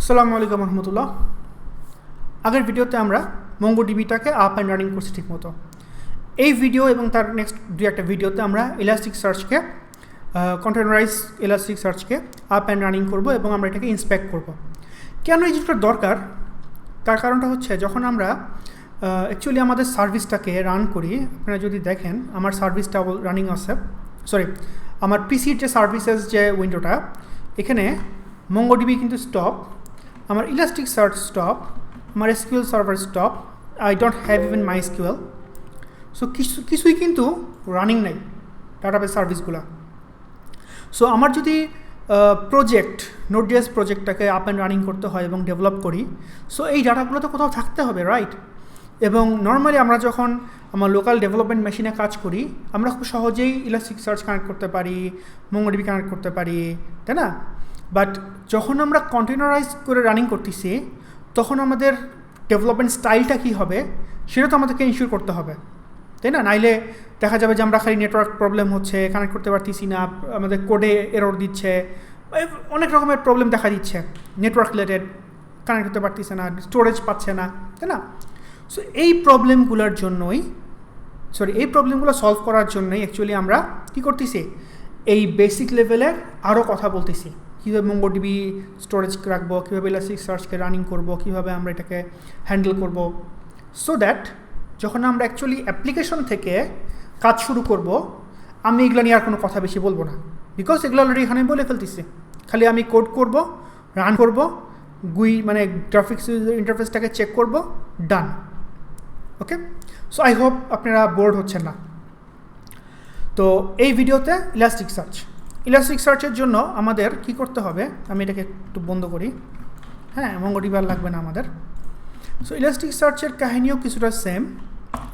আসসালামু আলাইকুম রহমতুল্লাহ। আগের ভিডিওতে আমরা মঙ্গোডিবিটাকে আপ অ্যান্ড রানিং করছি ঠিকমতো। এই ভিডিও এবং তার নেক্সট দুই একটা ভিডিওতে আমরা ইলাস্টিক সার্চকে কন্টেনারাইজ ইলাস্টিক সার্চকে আপ অ্যান্ড রানিং করব এবং আমরা এটাকে ইন্সপেক্ট করব। কেন এই জিনিসটা দরকার তার কারণটা হচ্ছে, যখন আমরা অ্যাকচুয়ালি আমাদের সার্ভিসটাকে রান করি, আপনারা যদি দেখেন আমার সার্ভিসটা রানিং আছে, আমার পিসির যে সার্ভিসেস যে উইন্ডোটা, এখানে মঙ্গোডিবি কিন্তু স্টপ, আমার ইলাস্টিক সার্চ স্টপ, আমার SQL server stop, I don't have even my SQL. So কিছুই কিন্তু রানিং নাই ডাটাবেস সার্ভিসগুলো। সো আমার যদি project node dot JS প্রজেক্টটাকে up and running করতে হয় এবং ডেভেলপ করি, সো এই ডাটাগুলো তো কোথাও থাকতে হবে, রাইট? এবং নর্মালি আমরা যখন আমার লোকাল ডেভেলপমেন্ট মেশিনে কাজ করি, আমরা খুব সহজেই ইলাস্টিক সার্চ কানেক্ট করতে পারি, মঙ্গোডিবি কানেক্ট করতে পারি, তাই না? বাট যখন আমরা কন্টেনারাইজ করে রানিং করতেছি, তখন আমাদের ডেভেলপমেন্ট স্টাইলটা কী হবে সেটা তো আমাদেরকে ইনশিওর করতে হবে, তাই না? নাইলে দেখা যাবে যে আমরা খালি নেটওয়ার্ক প্রবলেম হচ্ছে, কানেক্ট করতে পারতেছি না, আমাদের কোডে এরর দিচ্ছে, অনেক রকমের প্রবলেম দেখা দিচ্ছে, নেটওয়ার্ক রিলেটেড, কানেক্ট করতে পারতেছে না, স্টোরেজ পাচ্ছে না, তাই না? সো এই প্রবলেমগুলোর জন্যই এই প্রবলেমগুলো সলভ করার জন্যই অ্যাকচুয়ালি আমরা কী করতেছি, এই বেসিক লেভেলের আরও কথা বলতেছি। কীভাবে মঙ্গোডিবি স্টোরেজ রাখবো, কীভাবে ইলাস্টিক সার্চকে রানিং করবো, কীভাবে আমরা এটাকে হ্যান্ডেল করবো, সো দ্যাট যখন আমরা অ্যাকচুয়ালি অ্যাপ্লিকেশন থেকে কাজ শুরু করব, আমি এগুলো নিয়ে আর কোনো কথা বেশি বলবো না, বিকজ এগুলো অলরেডি এখানে বলে ফেলতেছি। খালি আমি কোড করব, রান করব, মানে গ্রাফিক্স ইন্টারফেসটাকে চেক করব, ডান। ওকে, সো আই হোপ আপনারা বোর্ড হচ্ছেন না। তো এই ভিডিওতে ইলাস্টিক সার্চের জন্য আমাদের কি করতে হবে, আমি এটাকে একটু বন্ধ করি। হ্যাঁ, মঙ্গোডিবি আর লাগবে না আমাদের। সো ইলাস্টিক সার্চের কাহিনীও কিছুটা সেম,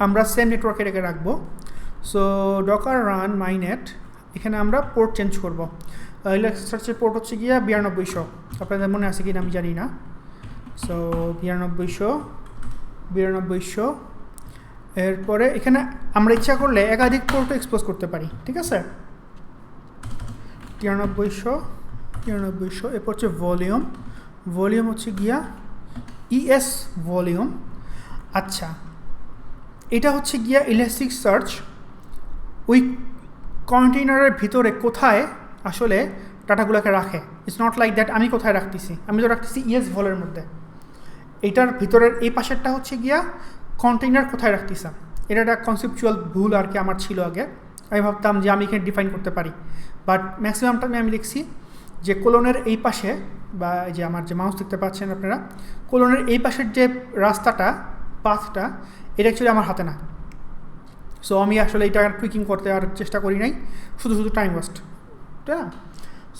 আমরা সেম নেটওয়ার্কে রেখে রাখবো। সো ডকার রান মাইনেট, এখানে আমরা পোর্ট চেঞ্জ করব। ইলাস্টিক সার্চের পোর্ট হচ্ছে গিয়া 9200, আপনাদের মনে আছে কিনা আমি জানি না। সো 9200 এরপরে এখানে আমরা ইচ্ছা করলে একাধিক পোর্ট এক্সপোজ করতে পারি, ঠিক আছে? 9300 এরপর হচ্ছে ভলিউম হচ্ছে গিয়া ES ভলিউম। আচ্ছা, এটা হচ্ছে গিয়া ইলাস্টিক সার্চ ওই কন্টেইনারের ভিতরে কোথায় আসলে ডাটাগুলোকে রাখে। ইটস নট লাইক দ্যাট আমি কোথায় রাখতেছি, আমি তো রাখতেছি ES ভলের মধ্যে। এটার ভিতরের এই পাশেরটা হচ্ছে গিয়া কন্টেইনার কোথায় রাখতেছি। এটা একটা কনসেপচুয়াল ভুল আর কি আমার ছিল আগে। আমি ভাবতাম যে আমি এখানে ডিফাইন করতে পারি, বাট ম্যাক্সিমাম টাইমে আমি লিখছি যে কোলনের এই পাশে, বা যে আমার যে মাউস দেখতে পাচ্ছেন আপনারা, কোলনের এই পাশের যে রাস্তাটা, পাথটা, এটা অ্যাকচুয়ালি আমার হাতে না। সো আমি আসলে এটা টুইকিং করতে আর চেষ্টা করি নাই, শুধু টাইম ওয়েস্ট, তাই না?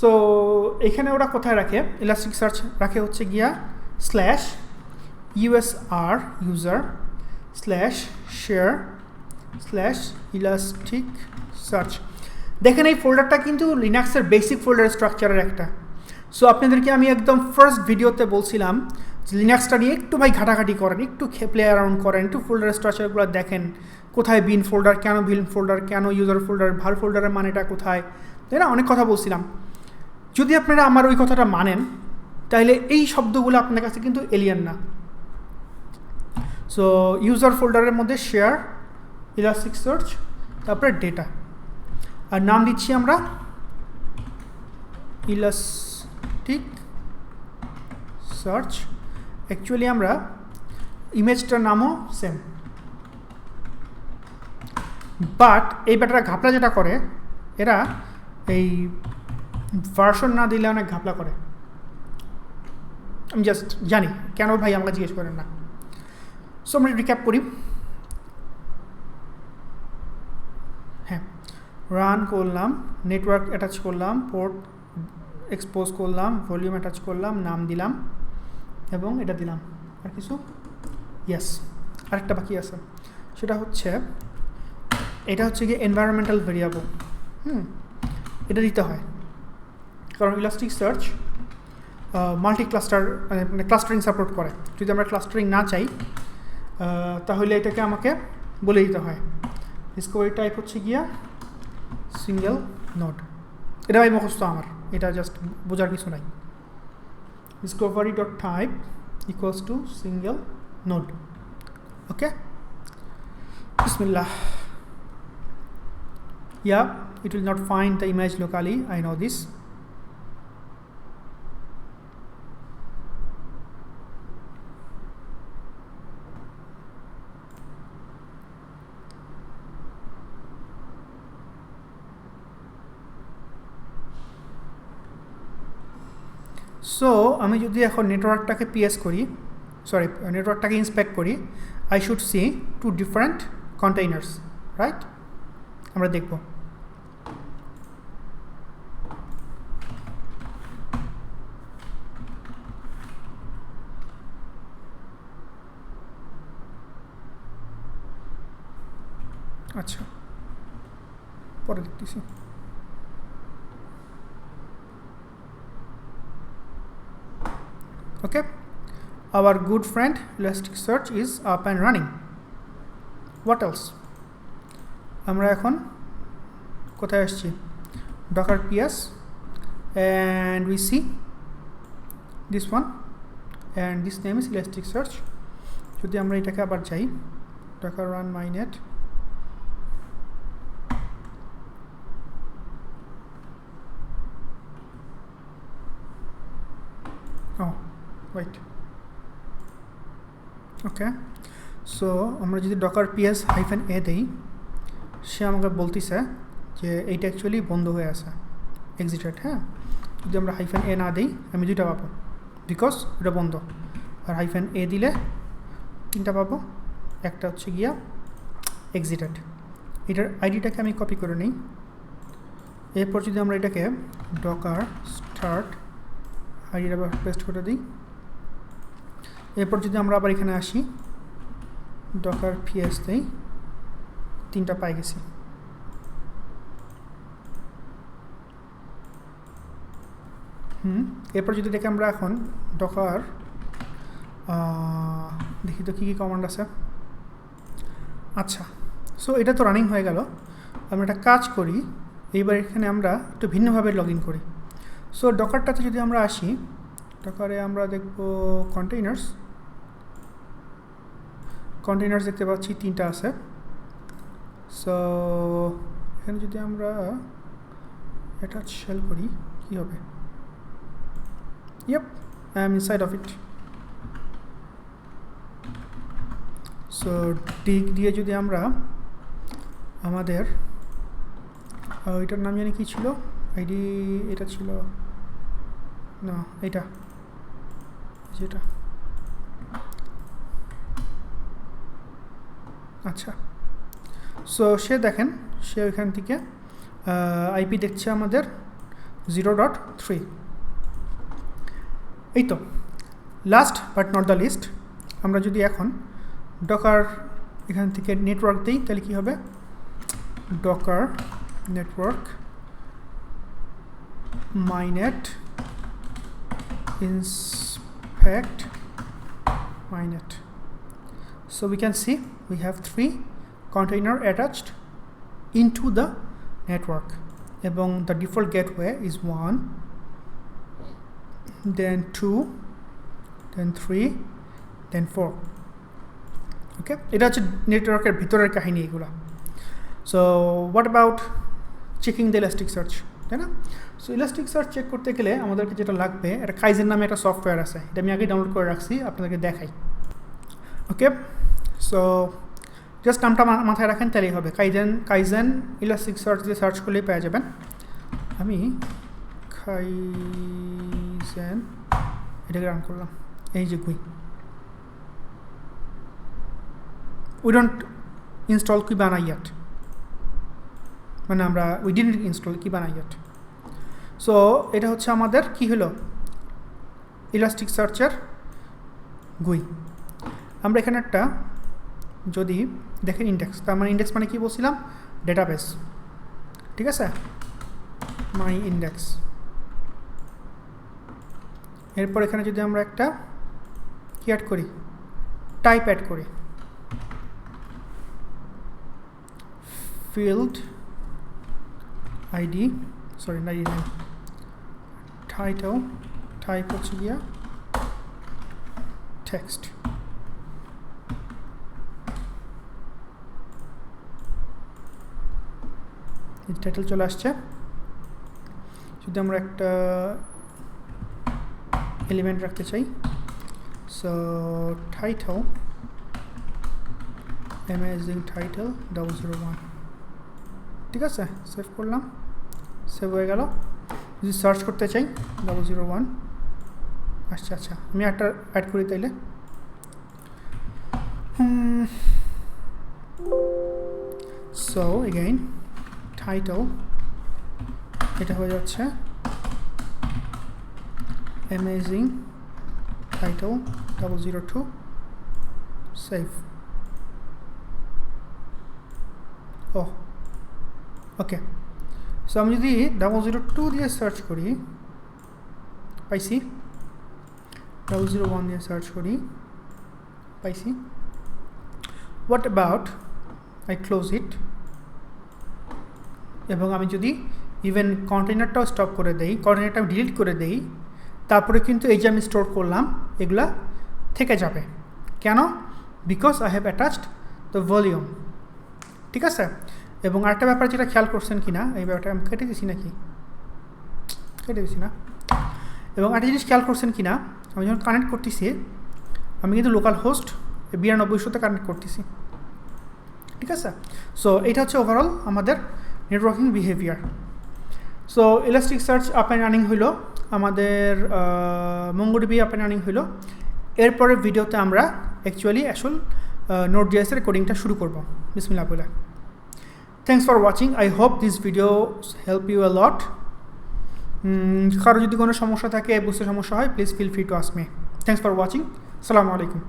সো এখানে ওরা কোথায় রাখে, ইলাস্টিক সার্চ রাখে হচ্ছে গিয়া /usr user /share/elastic search। দেখেন এই ফোল্ডারটা কিন্তু লিনাক্সের বেসিক ফোল্ডার স্ট্রাকচারের একটা। সো আপনাদেরকে আমি একদম ফার্স্ট ভিডিওতে বলছিলাম যে লিনাক্সটা নিয়ে একটু ভাই ঘাটাঘাটি করেন, একটু প্লে অ্যারাউন্ড করেন, একটু ফোল্ডার স্ট্রাকচারগুলো দেখেন, কোথায় বিন ফোল্ডার, কেন বিন ফোল্ডার, কেন ইউজার ফোল্ডার, ভাল ফোল্ডারের মানেটা কোথায়, তাই না? অনেক কথা বলছিলাম। যদি আপনারা আমার ওই কথাটা মানেন, তাহলে এই শব্দগুলো আপনার কাছে কিন্তু এলিয়েন না। সো ইউজার ফোল্ডারের মধ্যে শেয়ার, ইলাস্টিক সার্চ, তারপরে ডেটা, আর নাম দিচ্ছি আমরা ইলাস্টিক সার্চ। অ্যাকচুয়ালি আমরা ইমেজটার নামও সেম, বাট এই ব্যাটারা ঘাপলা যেটা করে, এরা এই ভার্সন না দিলে অনেক ঘাপলা করে। আমি জাস্ট জানি কেন ভাই, আমাকে জিজ্ঞেস করেন না। সো আমরা রিক্যাপ করি। হ্যাঁ, রান করলাম, নেটওয়ার্ক অ্যাটাচ করলাম, পোর্ট এক্সপোজ করলাম, ভলিউম অ্যাটাচ করলাম, নাম দিলাম এবং এটা দিলাম। আর কিছু? ইয়েস, আরেকটা বাকি আছে, সেটা হচ্ছে এটা হচ্ছে গিয়ে এনভায়রনমেন্টাল ভেরিয়েবল। এটা দিতে হয় কারণ ইলাস্টিক সার্চ মাল্টি ক্লাস্টার মানে ক্লাস্টারিং সাপোর্ট করে। যদি আমরা ক্লাস্টারিং না চাই তাহলে এটাকে আমাকে বলে দিতে হয়। ডিসকভারি টাইপ হচ্ছে গিয়া সিঙ্গেল নোড। এটা ভাই মুখস্থ আমার, এটা জাস্ট বোঝার কিছু নাই। discovery.type equals to single node. Okay, Bismillah. Yeah, it will not find the image locally, I know this. So আমি যদি এখন নেটওয়ার্কটাকে পিএস করি, সরি নেটওয়ার্কটাকে ইন্সপেক্ট করি, I should see two different containers, right? আমরা দেখব আচ্ছা পরে দেখতেছি। Okay, our good friend Elasticsearch is up and running. What else? আমরা এখন কোথায় আসছি? docker ps and we see this one and this name is Elasticsearch. যদি আমরা এটাকে আবার যাই docker run mynet, oh wait, okay, so আমরা যদি docker ps -a দেই, সে আমাকে বলতেছে যে এইটা অ্যাকচুয়ালি বন্ধ হয়ে আছে এক্সিটেড। হ্যাঁ, যদি আমরা -a না দিই আমি দুইটা পাবো বিকজ এটা বন্ধ, আর -a দিলে তিনটা পাবো, একটা হচ্ছে গিয়া এক্সিটেড। এটার আইডিটাকে আমি কপি করে নিই, এরপর যদি আমরা এটাকে docker start আইডিটা আবার পেস্ট করে দিই, এরপর যদি আমরা আবার এখানে আসি docker ps দেই, তিনটা পাই গেছি। এরপর যদি দেখে আমরা এখন docker দেখি তো কী কী কমান্ড আছে। আচ্ছা, সো এটা তো রানিং হয়ে গেল। আমরা একটা কাজ করি, এইবার এখানে আমরা একটু ভিন্নভাবে লগ ইন করি। সো ডকারটাতে যদি আমরা আসি, ডকারে আমরা দেখব কন্টেইনার্স দেখতে পাচ্ছি তিনটা আছে। সো এখানে যদি আমরা এটা শেল করি কি হবে? Yep, I am inside of it. So dig দিয়ে যদি আমরা আমাদের এটার নাম জানি কি ছিল, আইডি এটা ছিল না, এটা যেটা আচ্ছা। সো সে দেখেন, সে ওইখান থেকে আইপি দেখছে আমাদের 0.3। এই তো last but not the least, আমরা যদি এখন ডকার এখান থেকে নেটওয়ার্ক দিই তাহলে কী হবে? Docker network mynet inspect mynet. So we can see we have 3 container attached into the network, এবং the default gateway is 1, then 2, then 3, then 4. Okay, এটা হচ্ছে নেটওয়ার্কের ভিতরের কাহিনী এগুলো। So what about checking the Elasticsearch, তাই না? সো Elasticsearch চেক করতে গেলে আমাদেরকে যেটা লাগবে, একটা কাইজেন নামে একটা সফটওয়্যার আছে, এটা আমি আগে ডাউনলোড করে রাখছি, আপনাদেরকে দেখাই। ওকে, সো জাস্ট নামটা মাথায় রাখেন তাহলেই হবে। কাইজেন Elasticsearch দিয়ে সার্চ করলেই পেয়ে যাবেন। আমি কাইজেন এটাকে রান করলাম, এই যে গুই। We don't install Kibana yet, মানে আমরা we didn't install Kibana yet। So এটা হচ্ছে আমাদের কি হলো, Elasticsearch-এর গুই। আমরা এখানে একটা যদি দেখেন ইন্ডেক্স, তার মানে ইন্ডেক্স মানে কি বলছিলাম? ডেটাবেস, ঠিক আছে, মাই ইন্ডেক্স। এরপর এখানে যদি আমরা একটা কি অ্যাড করি, টাইপ অ্যাড করি, field id, sorry 99, title, type হচ্ছে গিয়া টেক্সট। টাইটেল চলে আসছে। যদি আমরা একটা এলিমেন্ট রাখতে চাই, সো টাইটেল অ্যামেজিং টাইটেল 001, ঠিক আছে, সেভ করলাম, সেভ হয়ে গেল। যদি সার্চ করতে চাই 001 আসছে। আচ্ছা, আমি একটা অ্যাড করি তাইলে। সো এগেইন টাইটেল, এটা হয়ে যাচ্ছে অ্যামেজিং টাইটেল 002, সেভ। ওকে, সো আমি যদি 002 দিয়ে সার্চ করি, পাইছি। 001 দিয়ে সার্চ করি, পাইছি। হোয়াট অ্যাবাউট আই ক্লোজ ইট, এবং আমি যদি ইভেন কন্টেনারটাও স্টপ করে দেই, কন্টেনারটা ডিলিট করে দেই, তারপরে কিন্তু এই যে আমি স্টোর করলাম এগুলা থেকে যাবে। কেন? Because I have attached the volume, ঠিক আছে। এবং আরেকটা ব্যাপার যেটা খেয়াল করছেন কি না, এই ব্যাপারটা আমি কেটে দিছি নাকি, কেটে দিছি না। এবং একটা জিনিস খেয়াল করছেন কি না, আমি যখন কানেক্ট করতেছি, আমি কিন্তু লোকাল হোস্ট 9200-তে কানেক্ট করতেছি, ঠিক আছে। সো এটা হচ্ছে ওভারঅল আমাদের networking behaviour. So elastic search up and running হইল, আমাদের মঙ্গোডিবি আপ অ্যান্ড রানিং হইল। এরপরের ভিডিওতে আমরা অ্যাকচুয়ালি আসল Node.js-এর কোডিংটা শুরু করব। বিসমিল্লাহ বলে। Thanks for watching. I hope this video help you a lot. কারো যদি কোনো সমস্যা থাকে, বুঝতে সমস্যা হয়, please feel free to ask me. Thanks for watching. Assalamu alaikum.